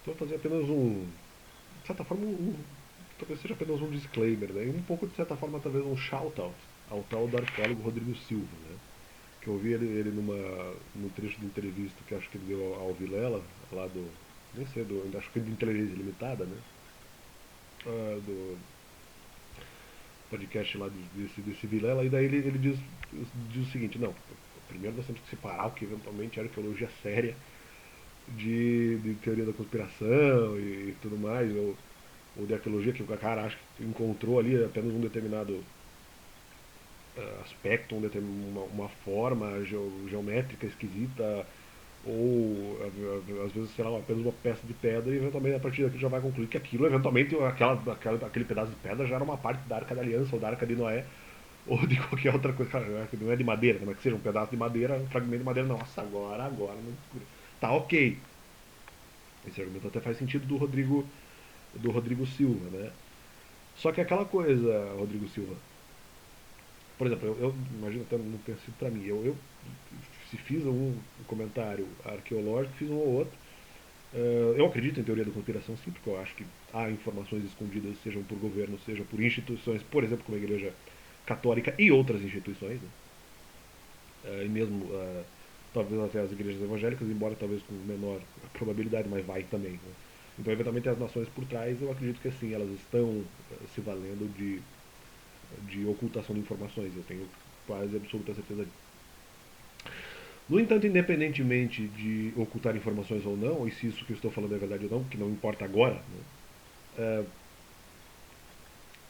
Então, fazer apenas de certa forma, talvez seja apenas um disclaimer, né? E um pouco, de certa forma, talvez um shout-out ao tal do arqueólogo Rodrigo Silva, né? Que eu ouvi ele num trecho de entrevista que acho que ele deu ao Vilela, lá do, nem sei, acho que de Inteligência Limitada, né? Do podcast lá desse Vilela, e daí ele diz o seguinte, não, primeiro nós temos que separar o que eventualmente é arqueologia séria de teoria da conspiração e tudo mais, ou de arqueologia que o cara acha que encontrou ali apenas um determinado aspecto, uma forma geométrica esquisita, ou às vezes, sei lá, apenas uma peça de pedra, e eventualmente a partir daqui já vai concluir que aquilo, eventualmente, aquele pedaço de pedra já era uma parte da Arca da Aliança, ou da Arca de Noé, ou de qualquer outra coisa. Cara, não é de madeira, mas que seja um pedaço de madeira, um fragmento de madeira. Nossa, agora. Tá ok. Esse argumento até faz sentido do Rodrigo Silva, né? Só que aquela coisa, Rodrigo Silva, por exemplo, eu imagino até não tenha sido para mim. Eu se fiz um comentário arqueológico, fiz um ou outro. Eu acredito em teoria da conspiração, sim, porque eu acho que há informações escondidas, sejam por governo, seja por instituições, por exemplo, como a Igreja Católica e outras instituições, né? E mesmo talvez até as igrejas evangélicas, embora talvez com menor probabilidade, mas vai também. Né? Então, eventualmente, as nações por trás, eu acredito que sim, elas estão se valendo de ocultação de informações. Eu tenho quase absoluta certeza disso. No entanto, independentemente de ocultar informações ou não, e se isso que eu estou falando é verdade ou não, que não importa agora, né,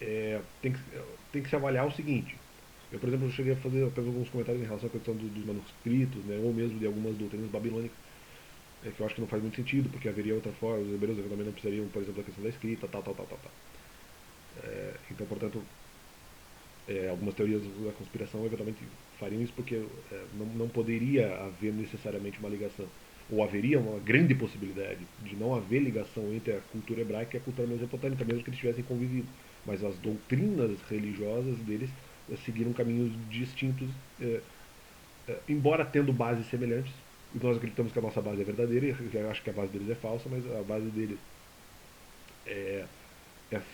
é, tem que se avaliar o seguinte. Eu, por exemplo, cheguei a fazer apenas alguns comentários em relação à questão dos manuscritos, né, ou mesmo de algumas doutrinas babilônicas, que eu acho que não faz muito sentido, porque haveria outra forma, os hebreus também não precisariam, por exemplo, da questão da escrita, tal, tal, tal, tal, tal. Então, portanto, algumas teorias da conspiração eventualmente fariam isso porque não poderia haver necessariamente uma ligação. Ou haveria uma grande possibilidade de não haver ligação entre a cultura hebraica e a cultura mesopotâmica, mesmo que eles tivessem convivido. Mas as doutrinas religiosas deles seguiram caminhos distintos, embora tendo bases semelhantes. E nós acreditamos que a nossa base é verdadeira, e eu acho que a base deles é falsa, mas a base deles é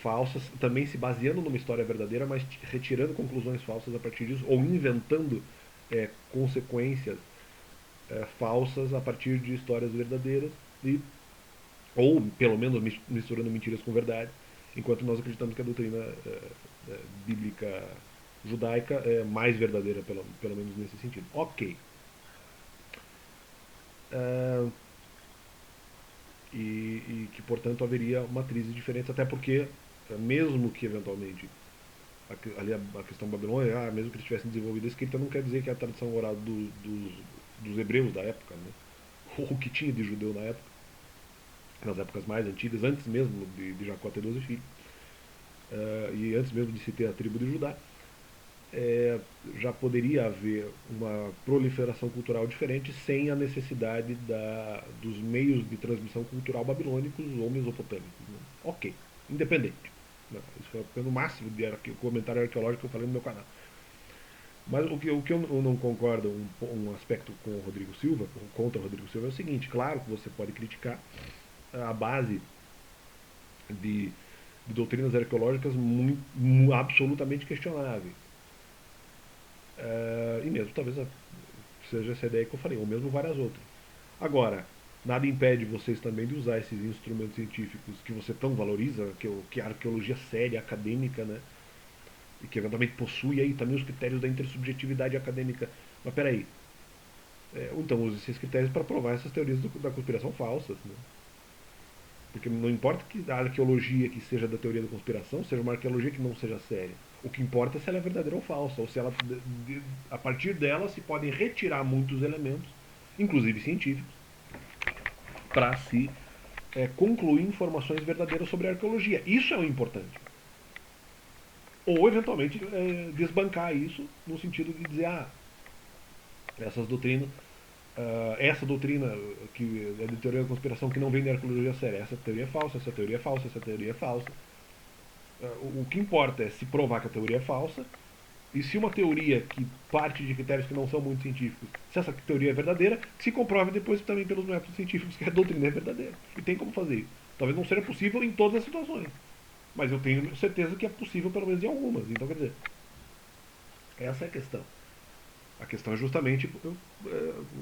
falsas, também se baseando numa história verdadeira, mas retirando conclusões falsas a partir disso, ou inventando consequências falsas a partir de histórias verdadeiras, ou pelo menos misturando mentiras com verdade, enquanto nós acreditamos que a doutrina bíblica judaica é mais verdadeira, pelo menos nesse sentido. Ok. Uh, e que, portanto, haveria matrizes diferentes, até porque, mesmo que eventualmente ali a questão babilônica, mesmo que eles tivessem desenvolvido a escrita, não quer dizer que é a tradição oral dos hebreus da época, né? Ou que tinha de judeu na época, nas épocas mais antigas, antes mesmo de Jacó ter 12 filhos, e antes mesmo de se ter a tribo de Judá, é, já poderia haver uma proliferação cultural diferente sem a necessidade dos meios de transmissão cultural babilônicos ou mesopotâmicos. Né? Ok, independente. Isso foi no máximo de comentário arqueológico que eu falei no meu canal. Mas o que eu não concordo, um aspecto com o Rodrigo Silva, contra o Rodrigo Silva, é o seguinte: claro que você pode criticar a base de, de doutrinas arqueológicas absolutamente questionáveis. E mesmo talvez seja essa ideia que eu falei, ou mesmo várias outras. Agora, nada impede vocês também de usar esses instrumentos científicos que você tão valoriza, que é a arqueologia séria, acadêmica, né? E que eventualmente possui aí também os critérios da intersubjetividade acadêmica. Mas peraí, então use esses critérios para provar essas teorias da conspiração falsas, né? Porque não importa que a arqueologia que seja da teoria da conspiração seja uma arqueologia que não seja séria. O que importa é se ela é verdadeira ou falsa, ou se ela, a partir dela se podem retirar muitos elementos, inclusive científicos, para se concluir informações verdadeiras sobre a arqueologia. Isso é o importante. Ou, eventualmente, desbancar isso no sentido de dizer, essas doutrinas, essa doutrina que é de teoria da conspiração que não vem da arqueologia séria, essa teoria é falsa, essa teoria é falsa, essa teoria é falsa. O que importa é se provar que a teoria é falsa E se uma teoria que parte de critérios que não são muito científicos, se essa teoria é verdadeira, que se comprove depois também pelos métodos científicos que a doutrina é verdadeira. E tem como fazer isso. Talvez não seja possível em todas as situações, mas eu tenho certeza que é possível pelo menos em algumas. Então, quer dizer, essa é a questão. A questão é justamente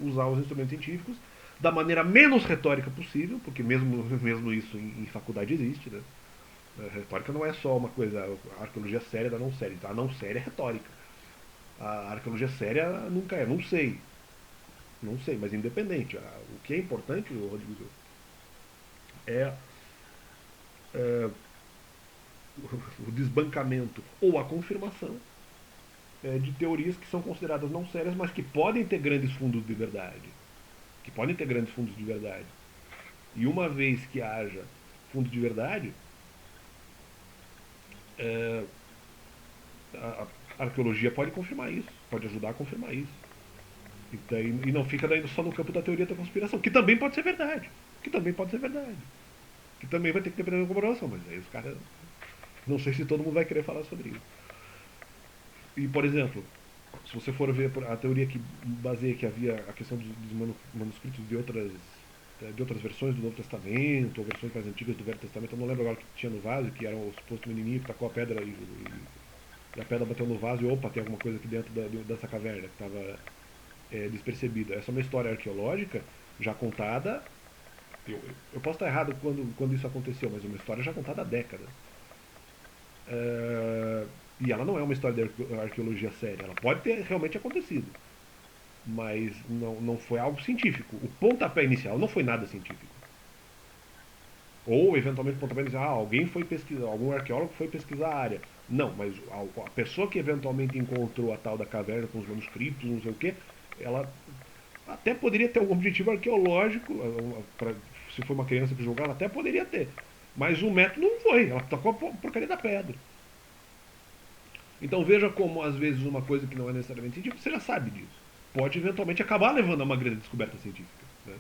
usar os instrumentos científicos da maneira menos retórica possível, porque mesmo isso em faculdade existe, né? A retórica não é só uma coisa, a arqueologia séria da não séria. A não séria é retórica. A arqueologia séria nunca é, não sei. Não sei, mas independente. O que é importante, Rodrigo, é, é o desbancamento ou a confirmação de teorias que são consideradas não sérias, mas que podem ter grandes fundos de verdade. Que podem ter grandes fundos de verdade. E uma vez que haja fundo de verdade, é, a arqueologia pode confirmar isso, pode ajudar a confirmar isso. E não fica daí só no campo da teoria da conspiração, que também pode ser verdade. Que também pode ser verdade. Que também vai ter que depender da comprovação, mas aí os caras. Não sei se todo mundo vai querer falar sobre isso. E, por exemplo, se você for ver a teoria que baseia que havia a questão dos manuscritos de outras versões do Novo Testamento, ou versões mais antigas do Velho Testamento, eu não lembro agora o que tinha no vaso, que era o suposto menininho que tacou a pedra e a pedra bateu no vaso e opa, tem alguma coisa aqui dentro dessa caverna que estava despercebida. Essa é uma história arqueológica já contada. Eu posso estar errado quando isso aconteceu, mas é uma história já contada há décadas. É, e ela não é uma história de arqueologia séria. Ela pode ter realmente acontecido, mas não foi algo científico. O pontapé inicial não foi nada científico. Ou, eventualmente, o pontapé inicial, alguém foi pesquisar, algum arqueólogo foi pesquisar a área. Não, mas a pessoa que eventualmente encontrou a tal da caverna com os manuscritos, não sei o que, ela até poderia ter um objetivo arqueológico, se for uma criança que julgar, ela até poderia ter. Mas o método não foi, ela tocou a porcaria da pedra. Então veja como, às vezes, uma coisa que não é necessariamente científica, você já sabe disso. Pode eventualmente acabar levando a uma grande descoberta científica. Né?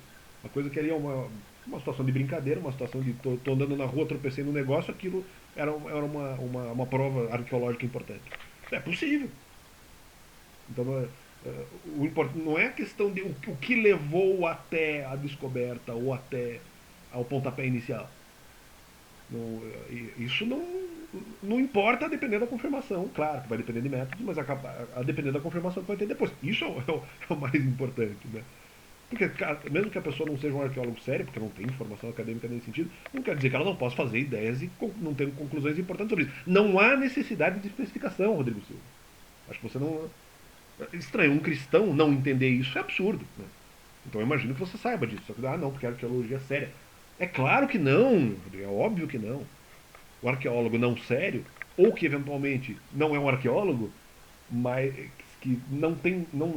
Uma coisa que ali é uma situação de brincadeira, uma situação de tô andando na rua, tropecei no negócio, aquilo era uma prova arqueológica importante. É possível. Então não é a questão de o que levou até a descoberta ou até ao pontapé inicial. Não, isso não importa a depender da confirmação, claro que vai depender de métodos, mas a depender da confirmação que vai ter depois. Isso é o mais importante, né? Porque mesmo que a pessoa não seja um arqueólogo sério, porque não tem informação acadêmica nesse sentido, não quer dizer que ela não possa fazer ideias e não ter conclusões importantes sobre isso. Não há necessidade de especificação, Rodrigo Silva. Acho que você não. Estranho, um cristão não entender isso é absurdo. Né? Então eu imagino que você saiba disso. Só que, não, porque a arqueologia é séria. É claro que não, é óbvio que não. O arqueólogo não sério, ou que eventualmente não é um arqueólogo, mas que não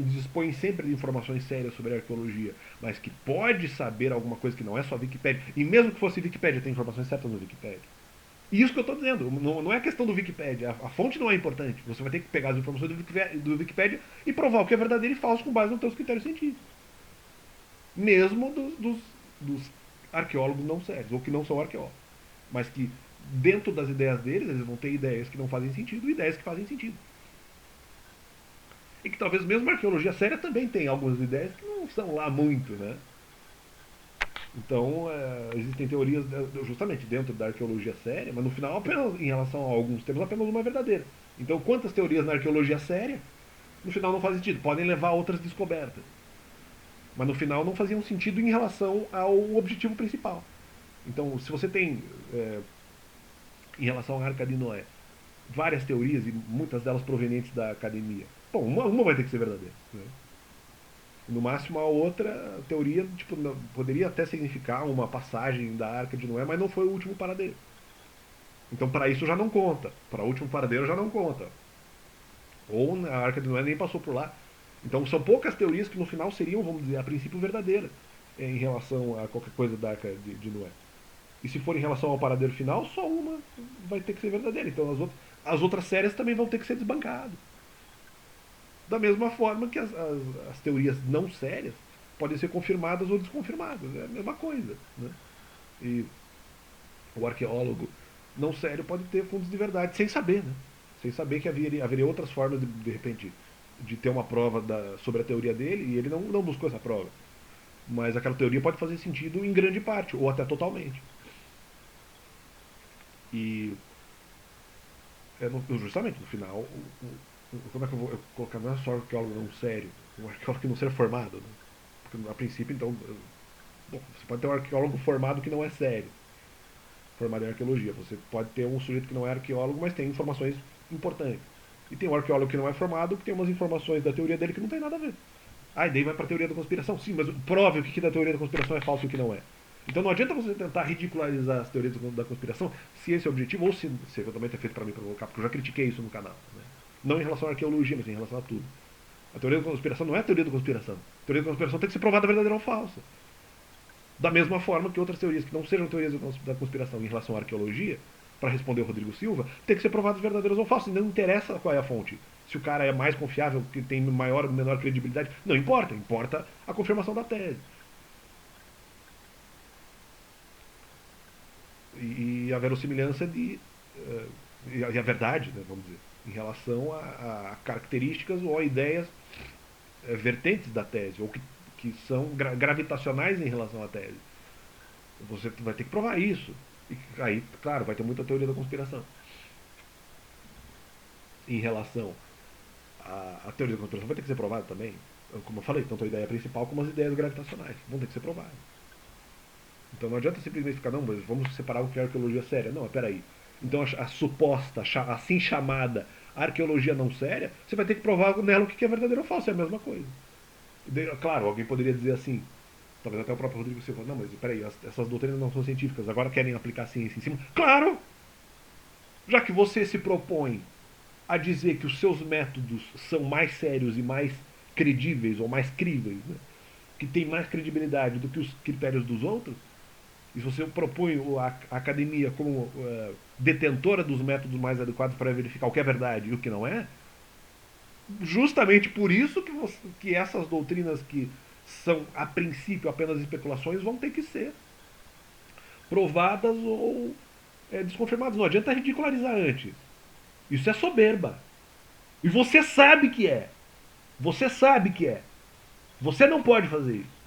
dispõe sempre de informações sérias sobre a arqueologia, mas que pode saber alguma coisa que não é só Wikipédia, e mesmo que fosse Wikipédia, tem informações certas no Wikipédia. E isso que eu estou dizendo, não é questão do Wikipédia, a fonte não é importante. Você vai ter que pegar as informações do Wikipédia e provar o que é verdadeiro e falso com base nos seus critérios científicos. Mesmo dos arqueólogos não sérios, ou que não são arqueólogos. Mas que dentro das ideias deles, eles vão ter ideias que não fazem sentido e ideias que fazem sentido. E que talvez mesmo a arqueologia séria também tenha algumas ideias que não são lá muito, né? Então, existem teorias justamente dentro da arqueologia séria, mas no final, apenas em relação a alguns termos, apenas uma é verdadeira. Então, quantas teorias na arqueologia séria, no final não fazem sentido? Podem levar a outras descobertas. Mas no final não faziam sentido em relação ao objetivo principal. Então, se você tem, em relação à Arca de Noé, várias teorias, e muitas delas provenientes da academia, bom, uma vai ter que ser verdadeira. Né? No máximo, a outra teoria tipo, poderia até significar uma passagem da Arca de Noé, mas não foi o último paradeiro. Então, para isso já não conta. Para o último paradeiro já não conta. Ou a Arca de Noé nem passou por lá. Então, são poucas teorias que no final seriam, vamos dizer, a princípio verdadeiras em relação a qualquer coisa da Arca de Noé. E se for em relação ao paradeiro final, só uma vai ter que ser verdadeira. Então, as outras séries também vão ter que ser desbancadas. Da mesma forma que as teorias não sérias podem ser confirmadas ou desconfirmadas. É a mesma coisa. Né? E o arqueólogo não sério pode ter fundos de verdade sem saber. Né? sem saber que haveria outras formas de repente, de ter uma prova sobre a teoria dele, e ele não buscou essa prova. Mas aquela teoria pode fazer sentido em grande parte, ou até totalmente. E justamente, no final, como é que eu vou colocar? Não é só arqueólogo não sério, um arqueólogo que não seja formado. Né? Porque a princípio, então, bom, você pode ter um arqueólogo formado que não é sério, formado em arqueologia. Você pode ter um sujeito que não é arqueólogo, mas tem informações importantes. E tem um arqueólogo que não é formado, que tem umas informações da teoria dele que não tem nada a ver. Ah, e daí vai para a teoria da conspiração. Sim, mas prove o que da teoria da conspiração é falso e o que não é. Então não adianta você tentar ridicularizar as teorias da conspiração se esse é o objetivo, ou se eventualmente é feito para me provocar, porque eu já critiquei isso no canal. Né? Não em relação à arqueologia, mas em relação a tudo. A teoria da conspiração não é a teoria da conspiração. A teoria da conspiração tem que ser provada verdadeira ou falsa. Da mesma forma que outras teorias que não sejam teorias da conspiração em relação à arqueologia, para responder o Rodrigo Silva, tem que ser provadas verdadeiras ou falsas. Não interessa qual é a fonte. Se o cara é mais confiável, que tem maior ou menor credibilidade, não importa. Importa a confirmação da tese. E a verossimilhança e a verdade, né, vamos dizer, em relação a características ou a ideias vertentes da tese, ou que são gravitacionais em relação à tese. Você vai ter que provar isso. E aí, claro, vai ter muita teoria da conspiração em relação à teoria da conspiração. Vai ter que ser provada também. Como eu falei, tanto a ideia principal como as ideias gravitacionais vão ter que ser provadas. Então não adianta simplesmente ficar, não, mas vamos separar o que é arqueologia séria. Não, peraí. Então a suposta, assim chamada arqueologia não séria, você vai ter que provar nela o que é verdadeiro ou falso. É a mesma coisa. Claro, alguém poderia dizer assim, talvez até o próprio Rodrigo Silva, não, mas peraí, essas doutrinas não são científicas, agora querem aplicar ciência em cima. Claro! Já que você se propõe a dizer que os seus métodos são mais sérios e mais credíveis, ou mais críveis, né? Que tem mais credibilidade do que os critérios dos outros, e se você propõe a academia como detentora dos métodos mais adequados para verificar o que é verdade e o que não é, justamente por isso que essas doutrinas que são, a princípio, apenas especulações, vão ter que ser provadas ou desconfirmadas. Não adianta ridicularizar antes. Isso é soberba. E você sabe que é. Você sabe que é. Você não pode fazer isso.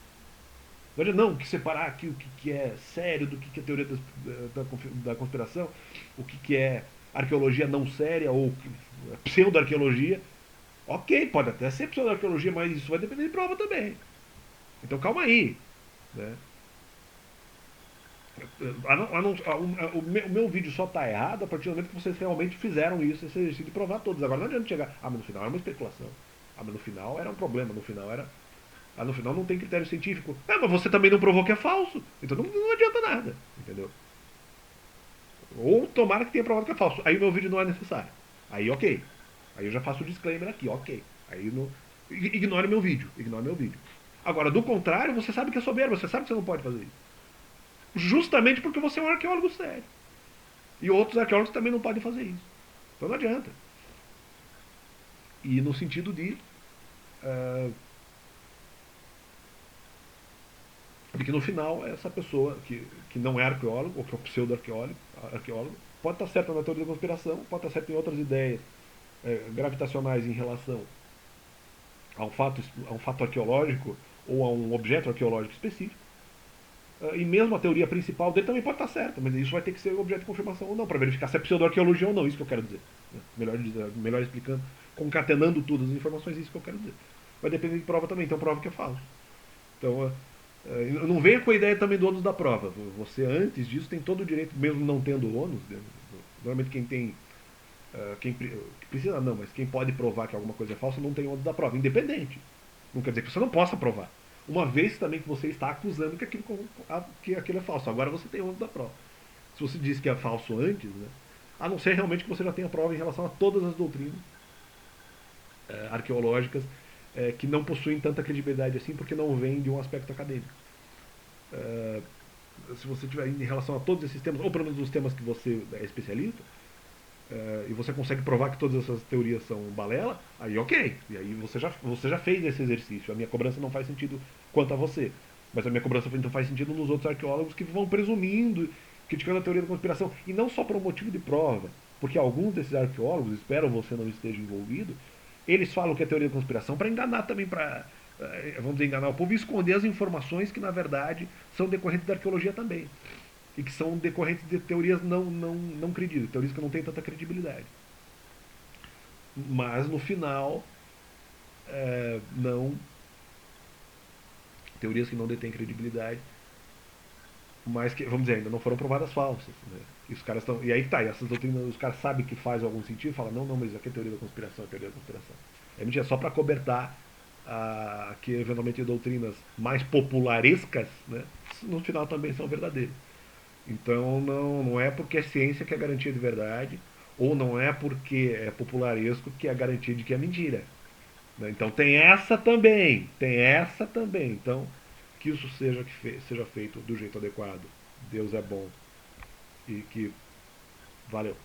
Não adianta não que separar aqui o que é sério do que é teoria da conspiração, o que é arqueologia não séria ou pseudo-arqueologia. Ok, pode até ser pseudo-arqueologia, mas isso vai depender de prova também. Então calma aí. Né? O meu vídeo só está errado a partir do momento que vocês realmente fizeram isso, esse exercício de provar todos. Agora não adianta chegar. Ah, mas no final era uma especulação. Ah, mas no final era um problema. No final era. Ah, no final não tem critério científico. Ah, mas você também não provou que é falso. Então não adianta nada. Entendeu? Ou tomara que tenha provado que é falso. Aí o meu vídeo não é necessário. Aí ok. Aí eu já faço o disclaimer aqui, ok. Aí não. Ignore meu vídeo. Ignore meu vídeo. Agora, do contrário, você sabe que é soberbo, você sabe que você não pode fazer isso. Justamente porque você é um arqueólogo sério. E outros arqueólogos também não podem fazer isso. Então não adianta. E no sentido de que no final essa pessoa que não é arqueólogo, ou que é um pseudo-arqueólogo, pode estar certa na teoria da conspiração, pode estar certa em outras ideias gravitacionais em relação a um fato arqueológico ou a um objeto arqueológico específico. E mesmo a teoria principal dele também pode estar certa, mas isso vai ter que ser objeto de confirmação ou não, para verificar se é pseudo-arqueologia ou não, isso que eu quero dizer. Melhor explicando, concatenando todas as informações, isso que eu quero dizer. Vai depender de prova também, então prova que é falso. Então, não venha com a ideia também do ônus da prova. Você, antes disso, tem todo o direito, mesmo não tendo ônus, normalmente quem tem. Quem precisa não, mas quem pode provar que alguma coisa é falsa não tem ônus da prova, independente. Não quer dizer que você não possa provar. Uma vez também que você está acusando que aquilo é falso. Agora você tem ônus da prova. Se você disse que é falso antes, né, a não ser realmente que você já tenha prova em relação a todas as doutrinas arqueológicas que não possuem tanta credibilidade assim porque não vêm de um aspecto acadêmico. É, Se você tiver em relação a todos esses temas, ou pelo menos os temas que você é especialista, e você consegue provar que todas essas teorias são balela, aí ok. E aí você já fez esse exercício. A minha cobrança não faz sentido quanto a você. Mas a minha cobrança então faz sentido nos outros arqueólogos que vão presumindo, criticando a teoria da conspiração. E não só por um motivo de prova. porque alguns desses arqueólogos, espero você não esteja envolvido, eles falam que é teoria da conspiração para enganar também, para, vamos dizer, enganar o povo e esconder as informações que, na verdade, são decorrentes da arqueologia também. E que são decorrentes de teorias não credíveis, teorias que não têm tanta credibilidade. Mas, no final, não, teorias que não detêm credibilidade, mas que, vamos dizer, ainda não foram provadas falsas. Né? E os caras estão. E aí tá, e essas doutrinas, os caras sabem que faz algum sentido e falam, não, não, mas isso aqui é teoria da conspiração, é teoria da conspiração. É mentira, só para cobertar que eventualmente doutrinas mais popularescas, né, no final também são verdadeiras. Então não é porque é ciência que é garantia de verdade, ou não é porque é popularesco que é a garantia de que é mentira. Né? Então tem essa também, tem essa também. Então, que isso seja feito do jeito adequado. Deus é bom e que valeu.